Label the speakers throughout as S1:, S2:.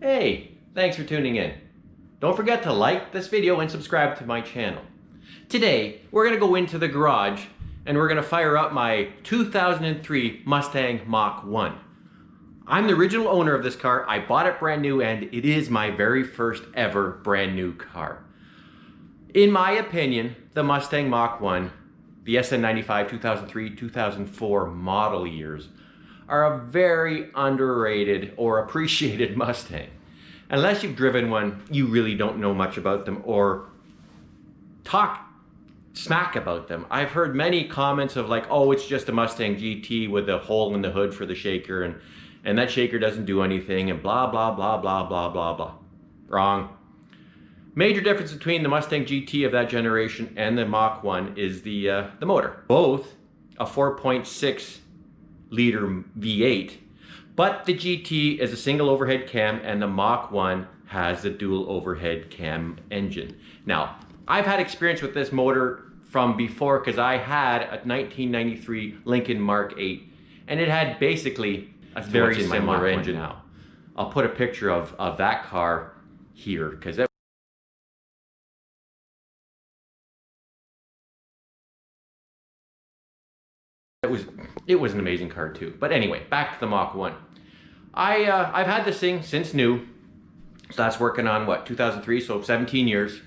S1: Hey, thanks for tuning in. Don't forget to like this video and subscribe to my channel. Today, we're gonna go into the garage and we're gonna fire up my 2003 Mustang Mach 1. I'm the original owner of this car. I bought it brand new and it is my very first ever brand new car. In my opinion, the Mustang Mach 1, the SN95 2003, 2004 model years are a very underrated or appreciated Mustang. Unless you've driven one, you really don't know much about them or talk smack about them. I've heard many comments of like, oh, it's just a Mustang GT with a hole in the hood for the shaker and that shaker doesn't do anything and blah, blah, blah, blah, blah, blah, blah. Wrong. Major difference between the Mustang GT of that generation and the Mach 1 is the motor. Both a 4.6 liter V8, but the GT is a single overhead cam and the Mach 1 has the dual overhead cam engine. Now, I've had experience with this motor from before because I had a 1993 Lincoln Mark 8 and it had basically a very similar engine. Now, I'll put a picture of that car here because it was an amazing car too. But anyway, back to the Mach 1. I've had this thing since new, so that's working on what, 2003, so 17 years.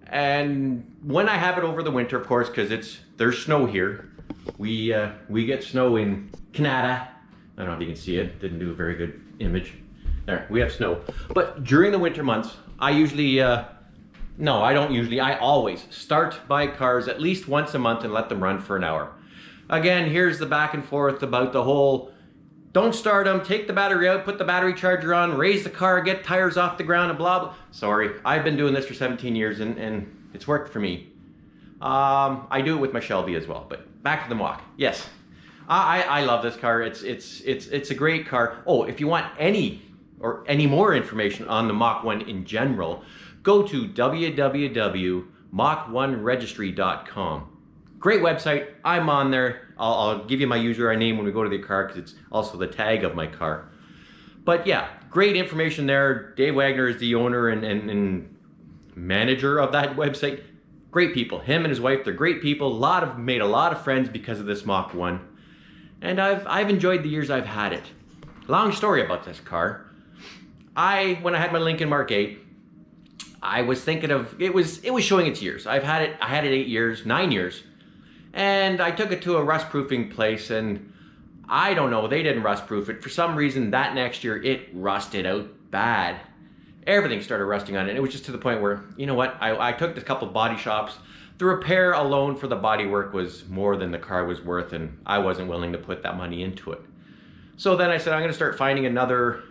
S1: And when I have it over the winter, of course, because there's snow here. We get snow in Canada. I don't know if you can see it. Didn't do a very good image. There, we have snow. But during the winter months, I always start my cars at least once a month and let them run for an hour. Again, here's the back and forth about the whole, don't start them, take the battery out, put the battery charger on, raise the car, get tires off the ground and blah, blah. Sorry, I've been doing this for 17 years and it's worked for me. I do it with my Shelby as well, but back to the Mach. Yes, I love this car. It's a great car. Oh, if you want any more information on the Mach 1 in general, go to www.mach1registry.com. Great website. I'm on there. I'll give you my user name when we go to the car because it's also the tag of my car. But yeah, great information there. Dave Wagner is the owner and manager of that website. Great people. Him and his wife, they're great people. Made a lot of friends because of this Mach 1. And I've enjoyed the years I've had it. Long story about this car. When I had my Lincoln Mark 8, I was thinking of, it was showing its years. I had it 9 years. And I took it to a rust proofing place and I don't know, they didn't rust proof it. For some reason that next year it rusted out bad. Everything started rusting on it. It was just to the point where, you know what, I took this couple body shops. The repair alone for the body work was more than the car was worth and I wasn't willing to put that money into it. So then I said, I'm gonna start finding another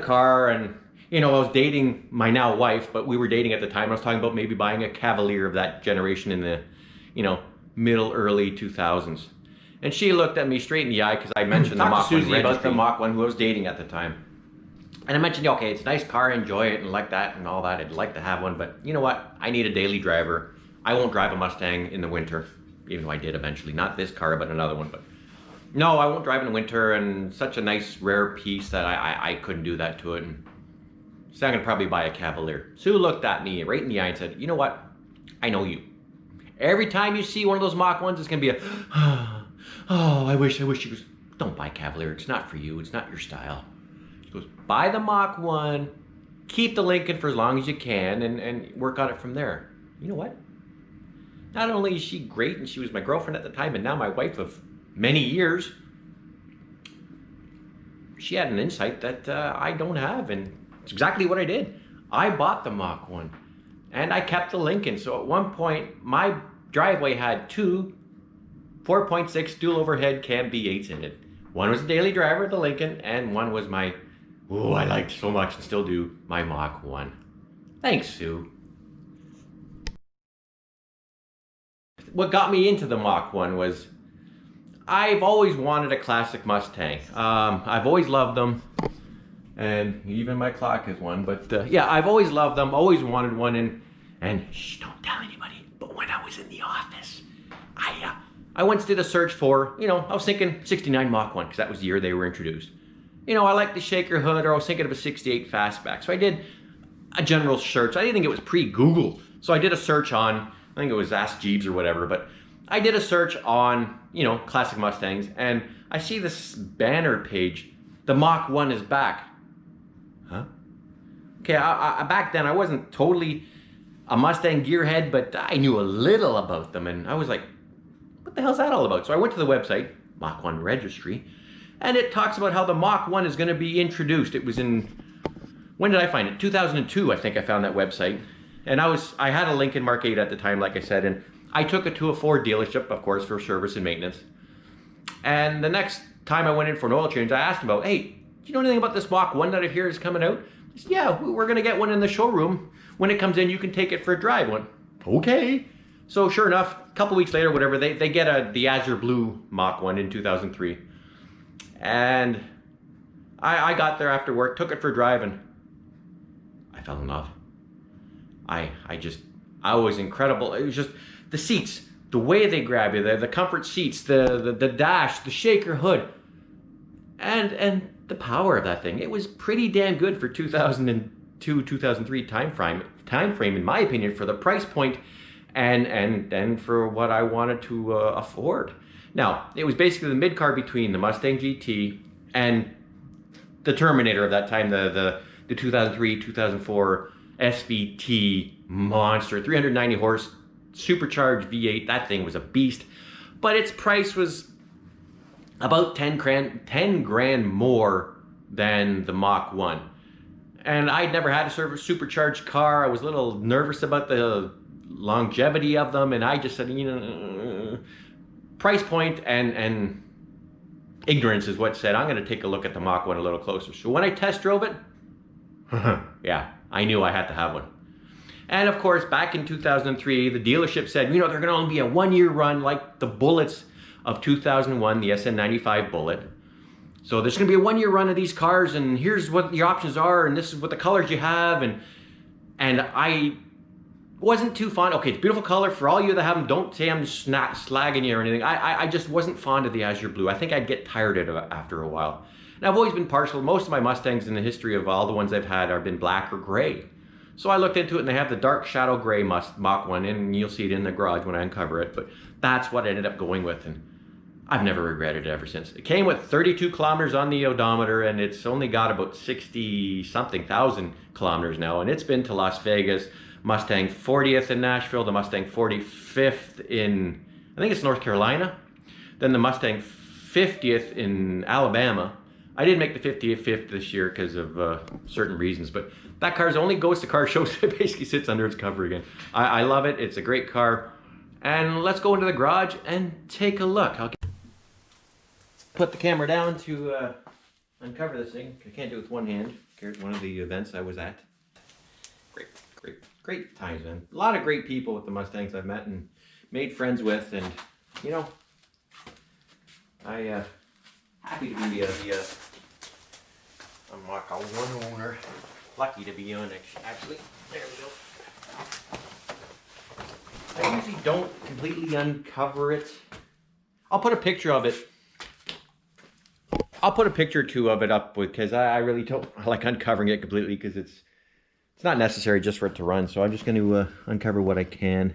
S1: car. And you know, I was dating my now wife, but we were dating at the time. I was talking about maybe buying a Cavalier of that generation in the, you know, early 2000s. And she looked at me straight in the eye because I mentioned the Mach 1 about the Mach 1 who I was dating at the time. And I mentioned, okay, it's a nice car, enjoy it and like that and all that. I'd like to have one, but you know what? I need a daily driver. I won't drive a Mustang in the winter, even though I did eventually. Not this car, but another one. But no, I won't drive in the winter and such a nice rare piece that I couldn't do that to it. And so I'm gonna probably buy a Cavalier. Sue looked at me right in the eye and said, you know what? I know you. Every time you see one of those Mach 1s, it's gonna be a, oh, I wish. She goes, don't buy Cavalier. It's not for you. It's not your style. She goes, buy the Mach 1, keep the Lincoln for as long as you can, and work on it from there. You know what? Not only is she great, and she was my girlfriend at the time, and now my wife of many years, she had an insight that I don't have, and it's exactly what I did. I bought the Mach 1. And I kept the Lincoln. So at one point, my driveway had two 4.6 dual overhead cam V8s in it. One was a daily driver, the Lincoln, and one was my, oh, I liked so much and still do, my Mach 1. Thanks, Sue. What got me into the Mach 1 was, I've always wanted a classic Mustang. I've always loved them. And even my clock is one, but yeah, I've always loved them, always wanted one, and shh, don't tell anybody, but when I was in the office, I once did a search for, you know, I was thinking 69 Mach 1, because that was the year they were introduced. you know, I like the shaker hood, or I was thinking of a 68 fastback. So I did a general search. I didn't think it was pre-Google. So I did a search on, I think it was Ask Jeeves or whatever, but I did a search on, you know, classic Mustangs, and I see this banner page, the Mach 1 is back. Huh? Okay, back then I wasn't totally a Mustang gearhead, but I knew a little about them, and I was like, what the hell's that all about? So I went to the website, Mach 1 Registry, and it talks about how the Mach 1 is going to be introduced. It was in, when did I find it? 2002, I think I found that website. And I had a Lincoln Mark 8 at the time, like I said, and I took it to a Ford dealership, of course, for service and maintenance. And the next time I went in for an oil change, I asked him about, hey, do you know anything about this Mach 1 that I hear is coming out? He said, yeah, we're going to get one in the showroom. When it comes in, you can take it for a drive. I went, okay. So sure enough, a couple weeks later, whatever, they get the Azure Blue Mach 1 in 2003. And I got there after work, took it for a drive, and I fell in love. I was incredible. It was just the seats, the way they grab you, the comfort seats, the dash, the shaker hood, and the power of that thing. It was pretty damn good for 2002, 2003 time frame, in my opinion, for the price point and for what I wanted to afford. Now, it was basically the mid car between the Mustang GT and the Terminator of that time, the 2003, 2004 SVT monster, 390 horse, supercharged V8. That thing was a beast, but its price was about 10 grand more than the Mach 1. And I'd never had a supercharged car. I was a little nervous about the longevity of them, and I just said, you know, price point and ignorance is what said, I'm going to take a look at the Mach 1 a little closer. So when I test drove it, yeah, I knew I had to have one. And of course, back in 2003, the dealership said, you know, they're going to only be a 1-year run like the Bullets of 2001, the SN95 Bullet. So there's going to be a 1-year run of these cars, and here's what your options are, and this is what the colors you have. And I wasn't too fond. Okay, it's beautiful color. For all you that have them, don't say I'm just slagging you or anything. I just wasn't fond of the Azure Blue. I think I'd get tired of it after a while. And I've always been partial. Most of my Mustangs in the history of all the ones I've had have been black or gray. So I looked into it, and they have the dark shadow gray Mach 1, and you'll see it in the garage when I uncover it. But that's what I ended up going with, and I've never regretted it ever since. It came with 32 kilometers on the odometer, and it's only got about 60-something thousand kilometers now, and it's been to Las Vegas, Mustang 40th in Nashville, the Mustang 45th in, I think it's North Carolina, then the Mustang 50th in Alabama. I didn't make the 55th this year because of certain reasons, but that car's only goes to car shows. It basically sits under its cover again. I love it. It's a great car. And let's go into the garage and take a look. I'll put the camera down to uncover this thing. I can't do it with one hand. Here's one of the events I was at. Great times, man. A lot of great people with the Mustangs I've met and made friends with, and you know, I happy to be a Mach 1 owner. Lucky to be on it, actually. There we go. I usually don't completely uncover it. I'll put a picture of it. I'll put a picture or two of it up because I really don't like uncovering it completely because it's not necessary just for it to run. So I'm just going to uncover what I can.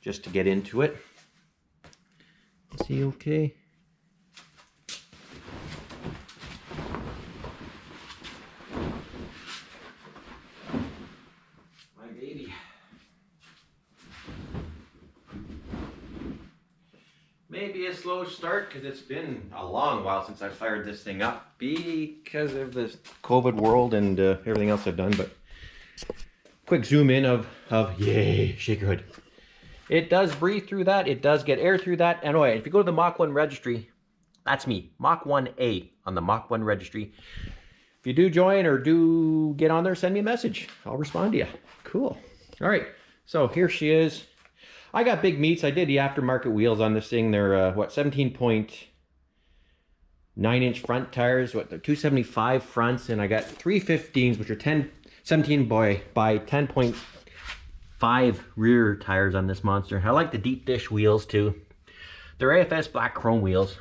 S1: Just to get into it. Is he okay? My baby. Maybe a slow start because it's been a long while since I fired this thing up because of this COVID world and everything else I've done. But quick zoom in of yay, shaker hood. It does breathe through that. It does get air through that. Anyway, if you go to the Mach 1 registry, that's me, Mach 1A on the Mach 1 registry. If you do join or do get on there, send me a message. I'll respond to you. Cool. All right, so here she is. I got big meats. I did the aftermarket wheels on this thing. They're, 17.9-inch front tires. They're 275 fronts, and I got 315s, which are 17 by 10.8 5 rear tires on this monster. I like the deep dish wheels too. They're AFS black chrome wheels.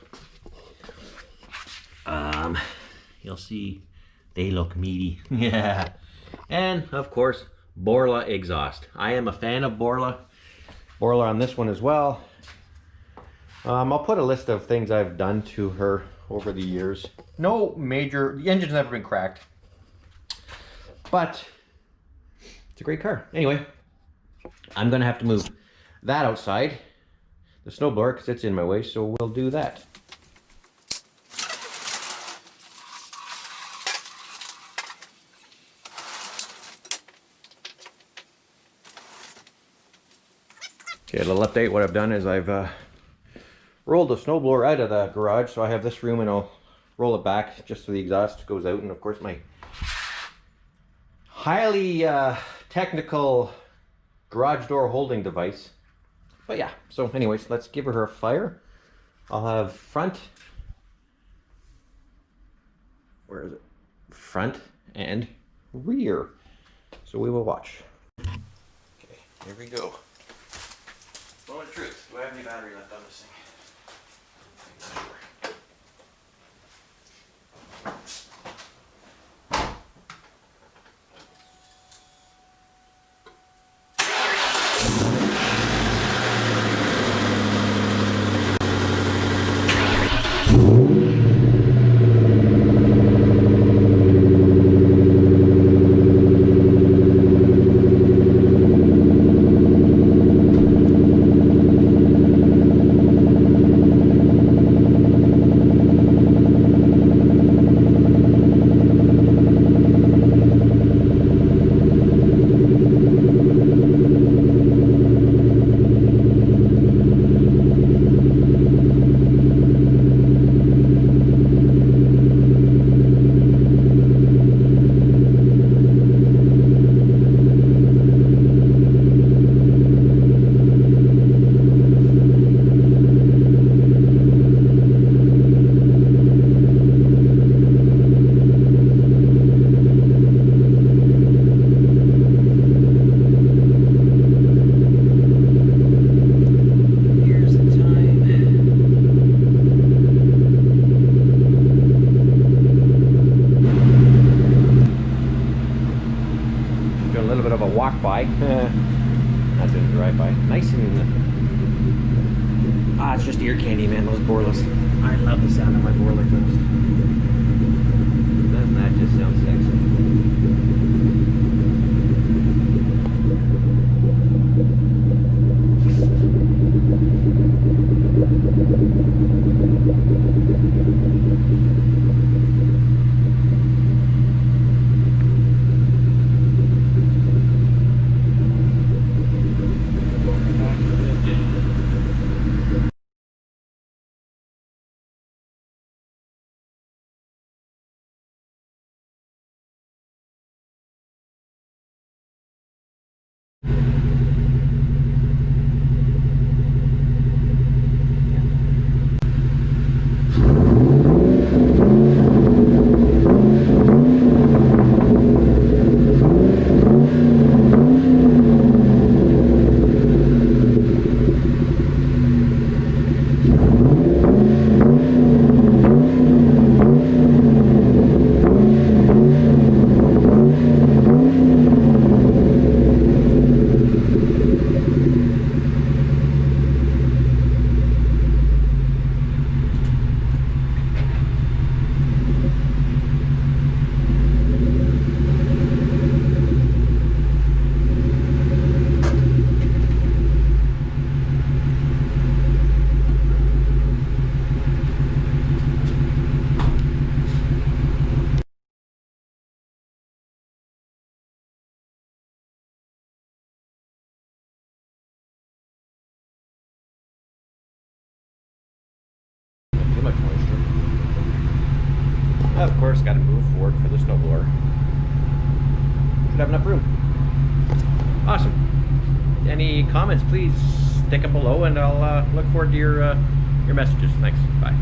S1: You'll see they look meaty. Yeah. And of course, Borla exhaust. I am a fan of Borla. Borla on this one as well. I'll put a list of things I've done to her over the years. No major, the engine's never been cracked. But it's a great car. Anyway, I'm gonna have to move that outside, the snowblower, because it's in my way, so we'll do that. Okay, a little update. What I've done is I've rolled the snowblower out of the garage, so I have this room, and I'll roll it back just so the exhaust goes out, and of course my highly technical garage door holding device. But yeah, so anyways, let's give her a fire. I'll have front, where is it? Front and rear. So we will watch. Okay, here we go. Moment of truth. Do I have any battery left on this thing? I'm not sure. Walk by. Not doing a drive by. Nice and it's just ear candy, man. Those Borlas. I love the sound of my Borla exhaust. Doesn't that just sound sexy? Much moisture. Of course, got to move forward for the snowblower. Should have enough room. Awesome. Any comments, please stick them below, and I'll look forward to your messages. Thanks. Bye.